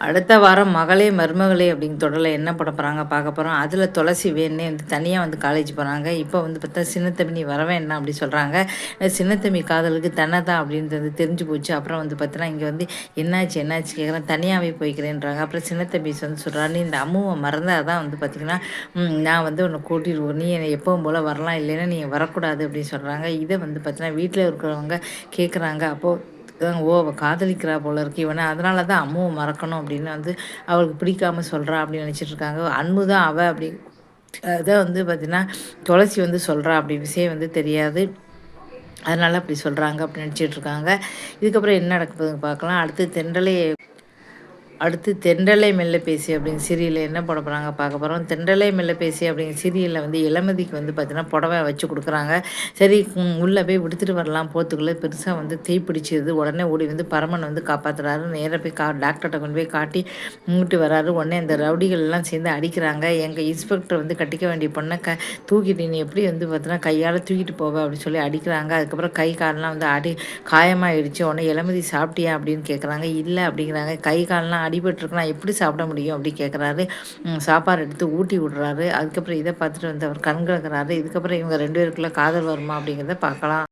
அடுத்த வாரம் மகளே மருமகளே அப்படிங்கிற தொடரில் என்ன பண்ண போகிறாங்க பார்க்க போகிறோம். அதில் துளசி வேணே வந்து தனியாக வந்து காலேஜ் போகிறாங்க. இப்போ வந்து பார்த்தா சின்னத்தம்பி நீ வர வேண்டாம் அப்படி சொல்கிறாங்க. சின்னத்தம்பி காதலுக்கு தன்னை தான் அப்படின்றது தெரிஞ்சு போச்சு. அப்புறம் வந்து பார்த்தீங்கன்னா இங்கே வந்து என்னாச்சு கேட்குறேன், தனியாகவே போய்க்கிறேன்றாங்க. அப்புறம் சின்னத்தம்பி வந்து சொல்கிறாரு, நீ இந்த அம்முவை மறந்தால் தான் வந்து பார்த்திங்கன்னா நான் வந்து உன்னை கூட்டிடுவோம், நீ என்னை எப்பவும் போல் வரலாம், இல்லைன்னா நீ வரக்கூடாது அப்படின்னு சொல்கிறாங்க. இதை வந்து பார்த்தீங்கன்னா வீட்டில் இருக்கிறவங்க கேட்குறாங்க. அப்போது ஓ அவள் காதலிக்கிறா போல இருக்கு இவனை, அதனால தான் அம்முவை மறக்கணும் அப்படின்னு வந்து அவளுக்கு பிடிக்காம சொல்கிறா அப்படின்னு நினச்சிட்டு இருக்காங்க. அன்பு தான் அவள் அப்படி அதை வந்து பார்த்திங்கன்னா துளசி வந்து சொல்கிறா அப்படி விஷயம் வந்து தெரியாது. அதனால் அப்படி சொல்கிறாங்க அப்படின்னு நினச்சிட்டு இருக்காங்க. இதுக்கப்புறம் என்ன நடக்க போகுதுன்னு பார்க்கலாம். அடுத்து தென்றலை மெல்ல பேசி அப்படிங்கிற சீரியலில் என்ன போட போகிறாங்க பார்க்க போகிறோம். தென்றலை மெல்ல பேசி அப்படிங்கிற சீரியலில் வந்து இளமதிக்கு வந்து பார்த்தீங்கன்னா புடவை வச்சு கொடுக்குறாங்க. சரி உள்ளே போய் விடுத்துட்டு வரலாம் போகிறதுக்குள்ளே பெருசாக வந்து தீப்பிடிச்சிருது. உடனே ஓடி வந்து பரமன் வந்து காப்பாற்றுறாரு. நேராக போய் டாக்டர்கிட்ட கொண்டு போய் காட்டி மூட்டு வராரு. உடனே இந்த ரவுடிகள் எல்லாம் சேர்ந்து அடிக்கிறாங்க. எங்கள் இன்ஸ்பெக்டர் வந்து கட்டிக்க வேண்டிய பொண்ணை தூக்கிட்டு நீ எப்படி வந்து பார்த்தீங்கன்னா கையால் தூக்கிட்டு போவ அப்படின்னு சொல்லி அடிக்கிறாங்க. அதுக்கப்புறம் கை காலெலாம் வந்து காயமாகிடுச்சு. உடனே இளமதி சாப்பிட்டியா அப்படின்னு கேட்குறாங்க. இல்லை அப்படிங்கிறாங்க. கை காலெலாம் அடிபட்டுருக்கு, நான் எப்படி சாப்பிட முடியும் அப்படி கேட்குறாரு. சாப்பாடு எடுத்து ஊட்டி விடுறாரு. அதுக்கப்புறம் இதை பார்த்துட்டு வந்து அவர் கண்கலக்கிறாரு. இதுக்கப்புறம் இவங்க 2 பேருக்குள்ள காதல் வருமா அப்படிங்கிறத பார்க்கலாம்.